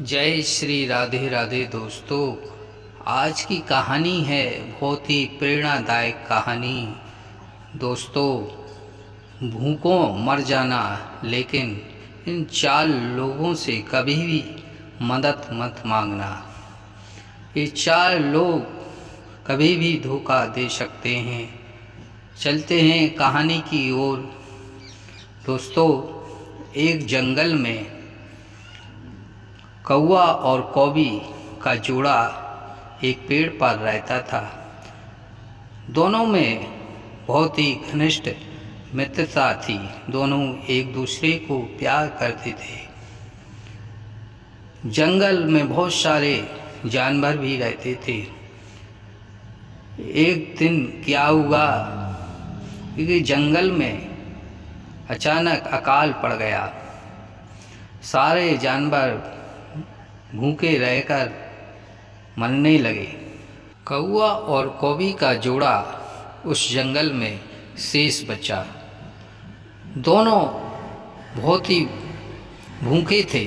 जय श्री राधे राधे दोस्तों। आज की कहानी है बहुत ही प्रेरणादायक कहानी। दोस्तों, भूखों मर जाना, लेकिन इन 4 लोगों से कभी भी मदद मत मांगना। ये 4 लोग कभी भी धोखा दे सकते हैं। चलते हैं कहानी की ओर। दोस्तों, एक जंगल में कौवा और कौवी का जोड़ा एक पेड़ पर रहता था। दोनों में बहुत ही घनिष्ठ मित्रता थी। दोनों एक दूसरे को प्यार करते थे। जंगल में बहुत सारे जानवर भी रहते थे। एक दिन क्या हुआ कि जंगल में अचानक अकाल पड़ गया। सारे जानवर भूखे रहकर मरने लगे। कौवा और कौवी का जोड़ा उस जंगल में शेष बचा। दोनों बहुत ही भूखे थे।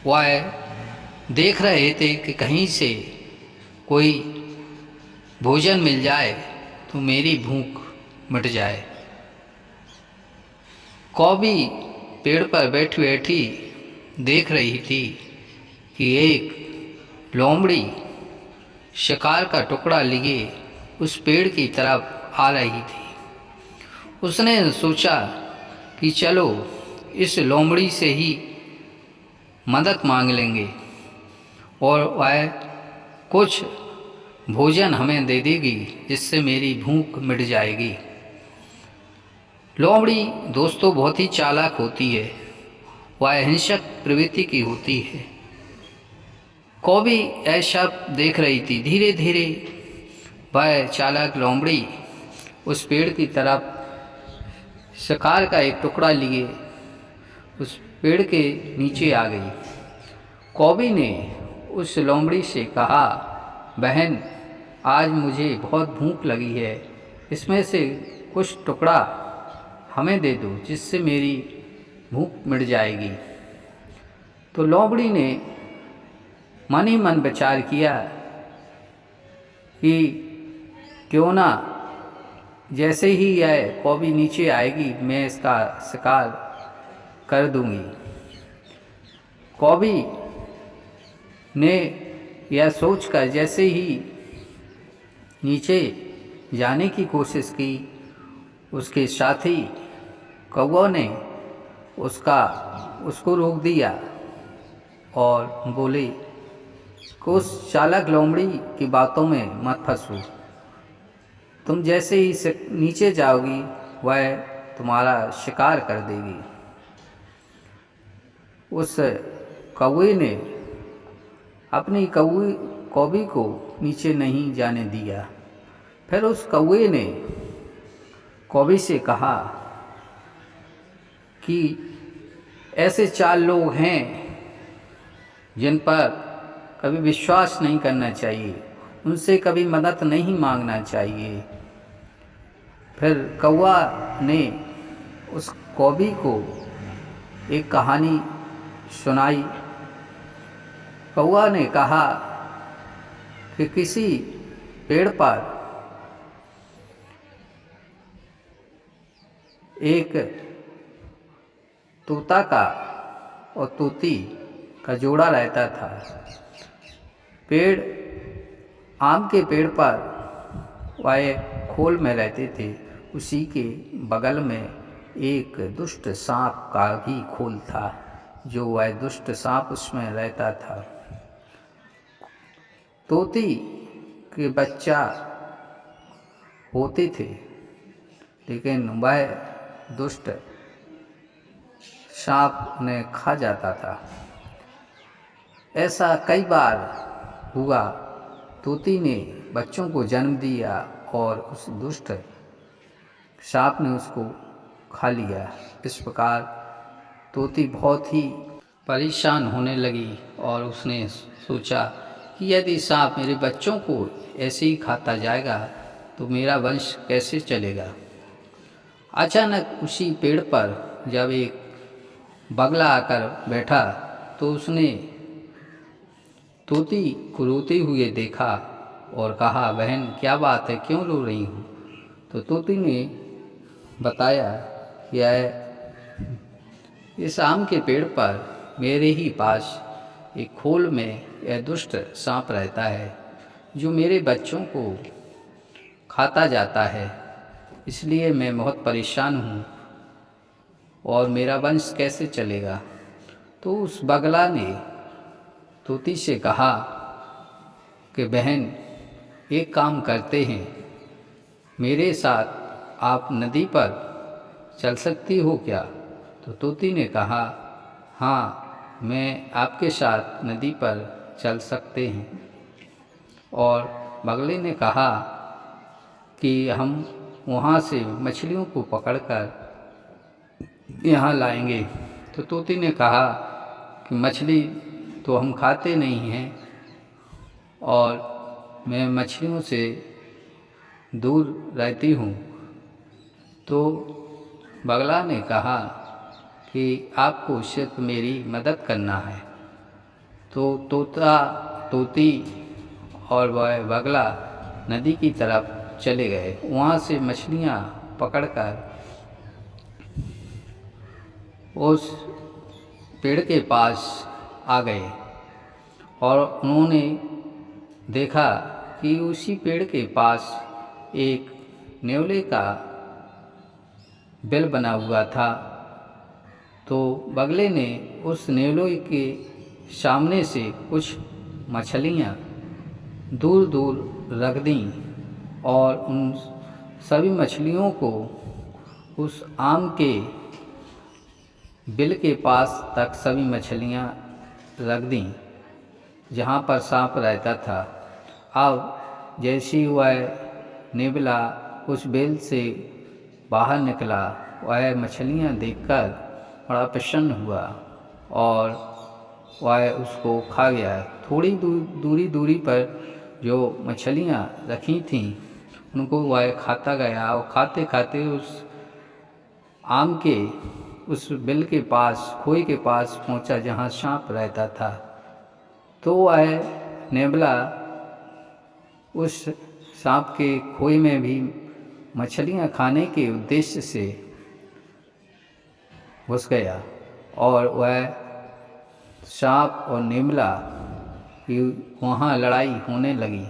वह देख रहे थे कि कहीं से कोई भोजन मिल जाए तो मेरी भूख मिट जाए। कौवी पेड़ पर बैठी बैठी देख रही थी कि एक लोमड़ी शिकार का टुकड़ा लिए उस पेड़ की तरफ आ रही थी। उसने सोचा कि चलो इस लोमड़ी से ही मदद मांग लेंगे और वह कुछ भोजन हमें दे देगी, जिससे मेरी भूख मिट जाएगी। लोमड़ी दोस्तों बहुत ही चालाक होती है। वह हिंसक प्रवृत्ति की होती है। कौवी ऐसा देख रही थी। धीरे धीरे वह चालाक लोमड़ी उस पेड़ की तरफ शिकार का एक टुकड़ा लिए उस पेड़ के नीचे आ गई। कौवी ने उस लोमड़ी से कहा, बहन, आज मुझे बहुत भूख लगी है, इसमें से कुछ टुकड़ा हमें दे दो, जिससे मेरी भूख मिट जाएगी। तो लोमड़ी ने मन ही मन विचार किया कि क्यों ना जैसे ही यह कौवी नीचे आएगी मैं इसका शिकार कर दूंगी। कौवी ने यह सोचकर जैसे ही नीचे जाने की कोशिश की, उसके साथी कौवा ने उसको रोक दिया और बोले कि उस चालाक लोमड़ी की बातों में मत फंसो। तुम जैसे ही नीचे जाओगी वह तुम्हारा शिकार कर देगी। उस कौवे ने अपनी कौवी को नीचे नहीं जाने दिया। फिर उस कौवे ने कौवी से कहा कि ऐसे 4 लोग हैं जिन पर कभी विश्वास नहीं करना चाहिए, उनसे कभी मदद नहीं मांगना चाहिए। फिर कौवा ने उस कौवी को एक कहानी सुनाई। कौवा ने कहा कि किसी पेड़ पर एक तोता का और तोती का जोड़ा रहता था। आम के पेड़ पर वह खोल में रहते थे। उसी के बगल में एक दुष्ट सांप का भी खोल था, जो वह दुष्ट सांप उसमें रहता था। तोती के बच्चा होते थे, लेकिन वह दुष्ट सांप उन्हें खा जाता था। ऐसा कई बार हुआ। तोती ने बच्चों को जन्म दिया और उस दुष्ट सांप ने उसको खा लिया। इस प्रकार तोती बहुत ही परेशान होने लगी और उसने सोचा कि यदि सांप मेरे बच्चों को ऐसे ही खाता जाएगा तो मेरा वंश कैसे चलेगा। अचानक उसी पेड़ पर जब एक बगला आकर बैठा तो उसने तोती को रोते हुए देखा और कहा, बहन क्या बात है, क्यों रो रही हो? तो तोती ने बताया कि इस आम के पेड़ पर मेरे ही पास एक खोल में यह दुष्ट सांप रहता है जो मेरे बच्चों को खाता जाता है, इसलिए मैं बहुत परेशान हूँ और मेरा वंश कैसे चलेगा। तो उस बगला ने तोती से कहा कि बहन एक काम करते हैं, मेरे साथ आप नदी पर चल सकती हो क्या? तो तोती ने कहा, हाँ मैं आपके साथ नदी पर चल सकते हैं। और बगले ने कहा कि हम वहाँ से मछलियों को पकड़कर यहाँ लाएंगे। तो तोती ने कहा कि मछली तो हम खाते नहीं हैं और मैं मछलियों से दूर रहती हूँ। तो बगला ने कहा कि आपको सिर्फ मेरी मदद करना है। तो तोती और वह बगला नदी की तरफ चले गए। वहाँ से मछलियाँ पकड़कर उस पेड़ के पास आ गए और उन्होंने देखा कि उसी पेड़ के पास एक नेवले का बिल बना हुआ था। तो बगले ने उस नेवले के सामने से कुछ मछलियाँ दूर दूर रख दीं और उन सभी मछलियों को उस आम के बिल के पास तक सभी मछलियाँ रख दीं जहाँ पर सांप रहता था। अब जैसी वह नेवला उस बिल से बाहर निकला, वह मछलियाँ देखकर बड़ा प्रसन्न हुआ और वह उसको खा गया। थोड़ी दूरी पर जो मछलियाँ रखी थीं उनको वह खाता गया और खाते खाते उस आम के उस बिल के पास, खोए के पास पहुंचा जहां सांप रहता था। तो वह नेवला उस सांप के खोए में भी मछलियां खाने के उद्देश्य से घुस गया और वह सांप और नेवला की वहाँ लड़ाई होने लगी।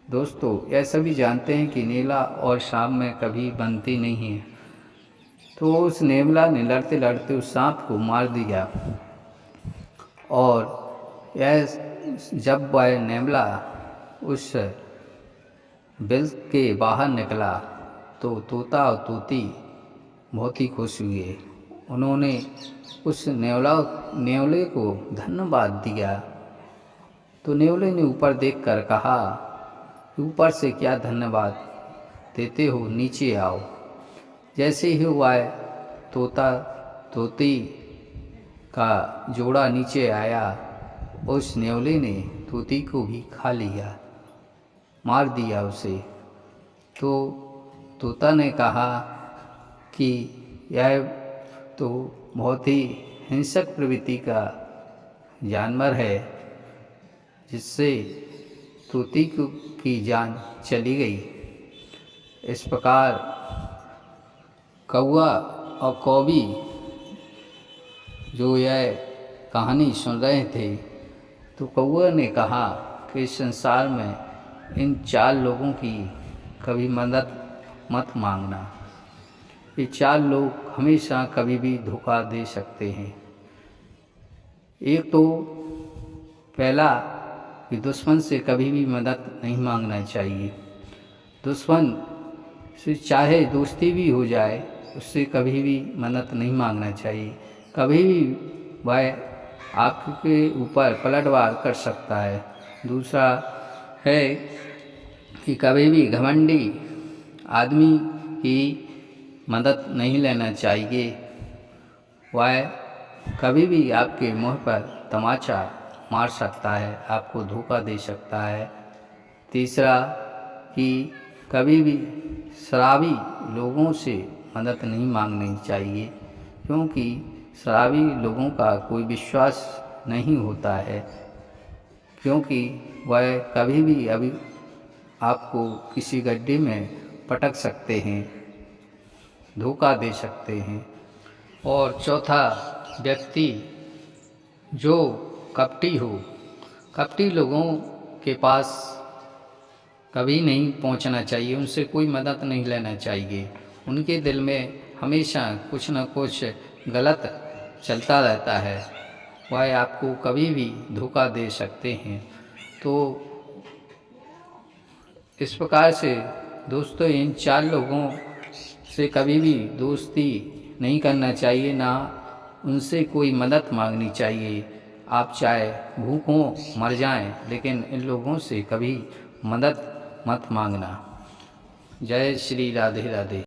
दोस्तों, यह सभी जानते हैं कि नेवला और सांप में कभी बनती नहीं है। तो उस नेवला ने लड़ते लड़ते उस सांप को मार दिया और यह जब वह नेवला उस बिल के बाहर निकला तो तोता और तोती बहुत ही खुश हुए। उन्होंने उस नेवले को धन्यवाद दिया। तो नेवले ने ऊपर देखकर कहा, ऊपर से क्या धन्यवाद देते हो, नीचे आओ। जैसे ही वह तोता तोती का जोड़ा नीचे आया, उस नेवले ने तोती को भी खा लिया, मार दिया उसे। तो तोता ने कहा कि यह तो बहुत ही हिंसक प्रवृत्ति का जानवर है, जिससे तोती की जान चली गई। इस प्रकार कौवा और कौवी जो यह कहानी सुन रहे थे, तो कौवा ने कहा कि इस संसार में इन 4 लोगों की कभी मदद मत मांगना। ये 4 लोग हमेशा कभी भी धोखा दे सकते हैं। एक तो पहला कि दुश्मन से कभी भी मदद नहीं मांगना चाहिए। दुश्मन से चाहे दोस्ती भी हो जाए, उससे कभी भी मदद नहीं मांगना चाहिए। कभी भी वह आपके ऊपर पलटवार कर सकता है। दूसरा है कि कभी भी घमंडी आदमी की मदद नहीं लेना चाहिए। वह कभी भी आपके मुंह पर तमाचा मार सकता है, आपको धोखा दे सकता है। तीसरा कि कभी भी शराबी लोगों से मदद नहीं मांगनी चाहिए, क्योंकि शराबी लोगों का कोई विश्वास नहीं होता है, क्योंकि वह कभी भी अभी आपको किसी गड्ढे में पटक सकते हैं, धोखा दे सकते हैं। और चौथा व्यक्ति जो कपटी हो, कपटी लोगों के पास कभी नहीं पहुंचना चाहिए, उनसे कोई मदद नहीं लेना चाहिए। उनके दिल में हमेशा कुछ न कुछ गलत चलता रहता है, वह आपको कभी भी धोखा दे सकते हैं। तो इस प्रकार से दोस्तों इन 4 लोगों से कभी भी दोस्ती नहीं करना चाहिए, ना उनसे कोई मदद मांगनी चाहिए। आप चाहे भूखों मर जाएं, लेकिन इन लोगों से कभी मदद मत मांगना। जय श्री राधे राधे।